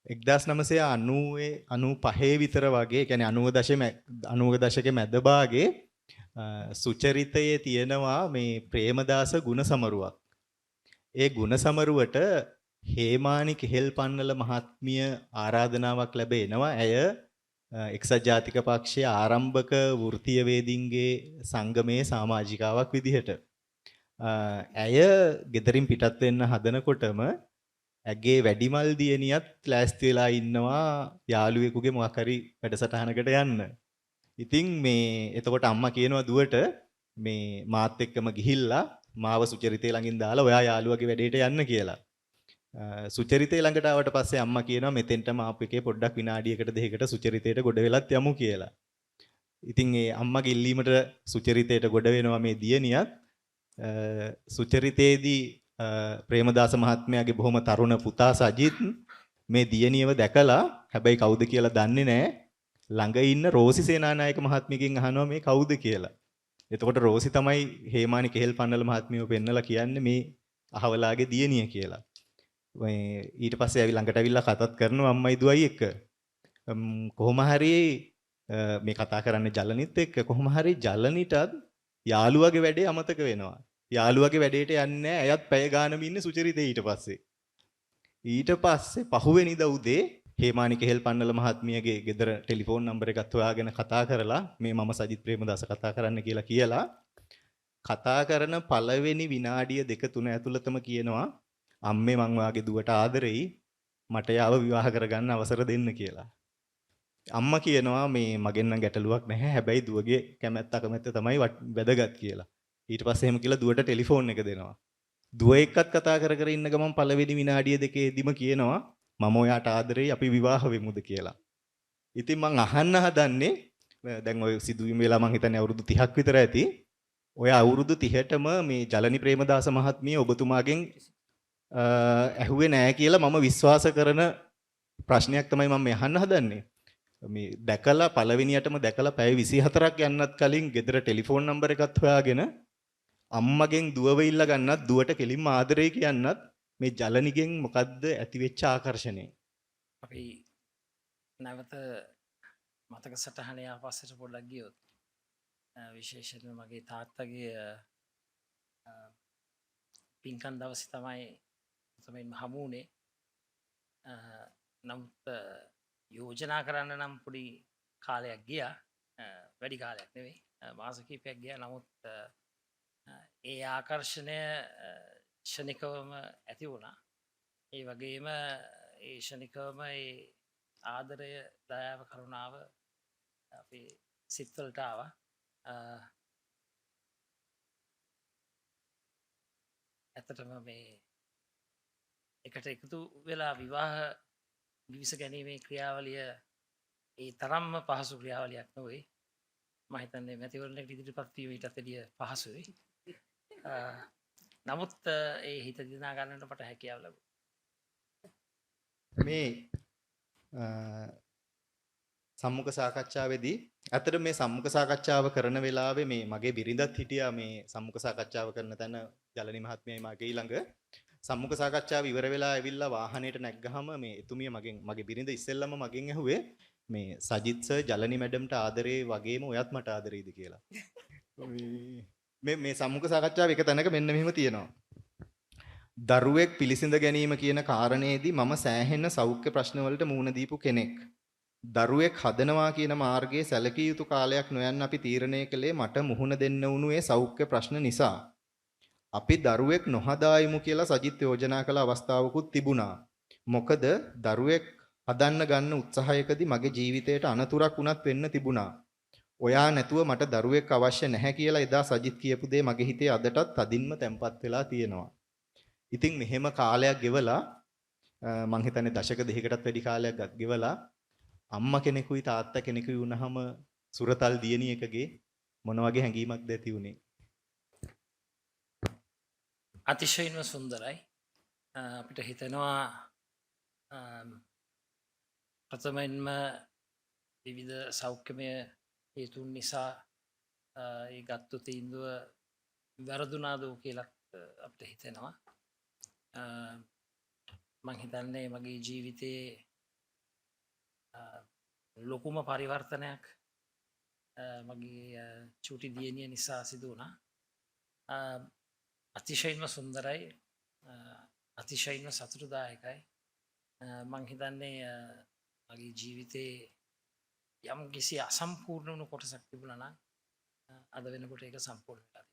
1995 විතර වගේ, ඒ කියන්නේ 90 දශකයේ මැද භාගයේ සුචරිතයේ තියෙනවා මේ ප්‍රේමදාස ගුණසමරුවක්. ඒ ගුණසමරුවට හේමානි කෙහෙල්පන්නල මහත්මිය ආරාධනාවක් ලැබෙනවා. ඇය එක්සත් ජාතික පක්ෂයේ ආරම්භක වෘත්තීය වේදින්ගේ සංගමයේ සමාජිකාවක් විදිහට. ඇය ගෙදරින් පිටත් වෙන්න හදනකොටම ඇගේ වැඩිමල් දියණියත් ලෑස්ති වෙලා ඉන්නවා යාළුවෙකුගේ මොකක් හරි වැඩසටහනකට යන්න. ඉතින් මේ එතකොට අම්මා කියනවා දුවට මේ මාත් එක්කම ගිහිල්ලා මාව සුචරිතේ ළඟින් දාලා ඔයා යාළුවගේ වැඩේට යන්න කියලා. සුචරිතේ ළඟට ආවට පස්සේ අම්මා කියනවා මෙතෙන්ටම ආපු එකේ පොඩ්ඩක් විනාඩියකට දෙකකට සුචරිතේට ගොඩ වෙලත් යමු කියලා. ඉතින් ඒ අම්මගේ ඉල්ලීමට සුචරිතේට ගොඩ වෙනවා මේ දියණියත්. සුචරිතේදී ප්‍රේමදාස මහත්මයාගේ බොහොම තරුණ පුතා සජිත් මේ දියණියව දැකලා හැබැයි කවුද කියලා දන්නේ නැහැ. ළඟ ඉන්න රෝසි සේනානායක මහත්මියගෙන් අහනවා මේ කවුද කියලා. එතකොට රෝසි තමයි හේමානි කෙහෙල්පන්නල මහත්මියව පෙන්නලා කියන්නේ මේ අහවලාගේ දියණිය කියලා. ඊට පස්සේ ළඟට ඇවිල්ලා කතාත් කරනවා අම්මයි දුවයි එක්ක. කොහොම හරි මේ කතා කරන්නේ ජලනිත් එක්ක කොහොම හරි ජලනිටත් යාළුවගේ වැඩේ අමතක වෙනවා. යාළුවගේ වැඩේට යන්නේ නැහැ. එයත් පැය ගානම ඉන්නේ සුචරිතේ ඊට පස්සේ. ඊට පස්සේ පහුවෙනිදා උදේ හේමානි කෙහෙල්පන්නල මහත්මියගේ ගෙදර ටෙලිෆෝන් නම්බර් එකත් හොයාගෙන කතා කරලා මේ මම සජිත් ප්‍රේමදාස කතා කරන්න කියලා කතා කරන පළවෙනි විනාඩිය 2-3 ඇතුළතම කියනවා අම්මේ මං වාගේ දුවට ආදරෙයි මට යාව විවාහ කරගන්න අවසර දෙන්න කියලා. අම්මා කියනවා මේ මගෙන් නම් ගැටලුවක් නැහැ හැබැයි දුවගේ කැමැත්ත අකමැත්ත තමයි වැදගත් කියලා. ඊට පස්සේ එහෙම කියලා දුවට ටෙලිෆෝන් එක දෙනවා. දුව එක්කත් කතා කර කර ඉන්න ගමන් පළවෙනි විනාඩිය දෙකේදීම කියනවා මම ඔයාට ආදරෙයි අපි විවාහ වෙමුද කියලා. ඉතින් මං අහන්න හදන්නේ දැන් ඔය සිදුවීම වෙලා මං හිතන්නේ අවුරුදු 30ක් විතර ඇති. ඔය අවුරුදු 30ටම මේ ජලනි ප්‍රේමදාස මහත්මිය ඔබතුමාගෙන් ඇහුවේ නෑ කියලා මම විශ්වාස කරන ප්‍රශ්නයක් තමයි මම අහන්න හදන්නේ. මේ දැකලා පළවෙනියටම දැකලා පැය 24ක් යන්නත් කලින් ගෙදර ටෙලිෆෝන් නම්බර් එකත් හොයාගෙන අම්මගෙන් දුවව ඉල්ල ගන්නත් දුවට කෙලින්ම ආදරේ කියන්නත් මේ ජලනිගෙන් මොකද්ද ඇති වෙච්ච ආකර්ෂණය? අපි නැවත මතක සටහනේ ආපස්සට පොඩ්ඩක් ගියොත් විශේෂයෙන්ම මගේ තාත්තගේ පින්කම් දවසේ තමයි හමු වුණේ. නමුත් යෝජනා කරන්න නම් පොඩි කාලයක් ගියා. වැඩි කාලයක් නෙවෙයි. මාස කිහිපයක් ගියා. නමුත් ඒ ආකර්ෂණය ක්ෂණිකවම ඇති වුණා. ඒ වගේම ඒ ක්ෂණිකවම ඒ ආදරය දයාව කරුණාව අපේ සිත්වලට ආවා. ඇත්තටම මේ එකට එකතු වෙලා විවාහ ගිවිස ගැනීමේ ක්‍රියාවලිය ඒ තරම්ම පහසු ක්‍රියාවලියක් නොවේ. මම හිතන්නේ මැතිවරණයට ඉදිරිපත් වීම ඊටත් වැඩිය පහසුයි. නමුත් ඒ හිත දිනා ගන්නට මට හැකියාව ලැබුණා. මේ සම්මුඛ සාකච්ඡාවේදී ඇත්තට මේ සම්මුඛ සාකච්ඡාව කරන වෙලාවේ මේ මගේ බිරිඳත් හිටියා මේ සම්මුඛ සාකච්ඡාව කරන තැන ජලනි මහත්මියයි මගේ ළඟ සම්මුඛ සාකච්ඡාව ඉවර වෙලා ඇවිල්ලා වාහනේට නැග්ගහම මේ එතුමිය මගේ බිරිඳ ඉස්සෙල්ලම මගෙන් ඇහුවේ මේ සජිත් සර් ජලනි මැඩම්ට ආදරේ වගේම ඔයත් මට ආදරෙයිද කියලා. මේ සම්මුඛ සාකච්ඡාව එක තැනක මෙන්න මෙහෙම තියෙනවා. දරුවෙක් පිළිසිඳ ගැනීම කියන කාරණේදී මම සෑහෙන සෞඛ්‍ය ප්‍රශ්නවලට මුහුණ දීපු කෙනෙක්. දරුවෙක් හදනවා කියන මාර්ගයේ සැලකිය යුතු කාලයක් නොයන්න අපි තීරණය කළේ මට මුහුණ දෙන්න වුණු ඒ සෞඛ්‍ය ප්‍රශ්න නිසා. අපි දරුවෙක් නොහදායිමු කියලා සජිත් යෝජනා කළ අවස්ථාවකුත් තිබුණා. මොකද දරුවෙක් හදන්න ගන්න උත්සාහයකදී මගේ ජීවිතයට අනතුරක් වුණත් වෙන්න තිබුණා. ඔයා නැතුව මට දරුවෙක් අවශ්‍ය නැහැ කියලා එදා සජිත් කියපු දේ මගේ හිතේ අදටත් තදින්ම තැම්පත් වෙලා තියෙනවා. ඉතින් මෙහෙම කාලයක් ගෙවලා මං හිතන්නේ දශක දෙකකටත් වැඩි කාලයක් ගෙවලා අම්මා කෙනෙකුයි තාත්තා කෙනෙකුයි වුණාම සුරතල් දියණියකගේ මොන වගේ හැඟීමක්ද ඇති උනේ? අතිශයින්ම සුන්දරයි. අපිට හිතෙනවා ප්‍රථමයෙන්ම විවිධ සෞඛ්‍යමය හේතුන් නිසා ඒ ගත්තු තීන්දුව වැරදුනාද කියලා අපිට හිතෙනවා. මං හිතන්නේ මගේ ජීවිතයේ ලොකුම පරිවර්තනයක් මගේ චුටි දියණිය නිසා සිදු වුණා. අතිශයින්ම සුන්දරයි, අතිශයින්ම සතුටුදායකයි. මං හිතන්නේ මගේ ජීවිතේ යම් කිසි අසම්පූර්ණ වුණු කොටසක් තිබුණා නම් අද වෙනකොට ඒක සම්පූර්ණ වෙලා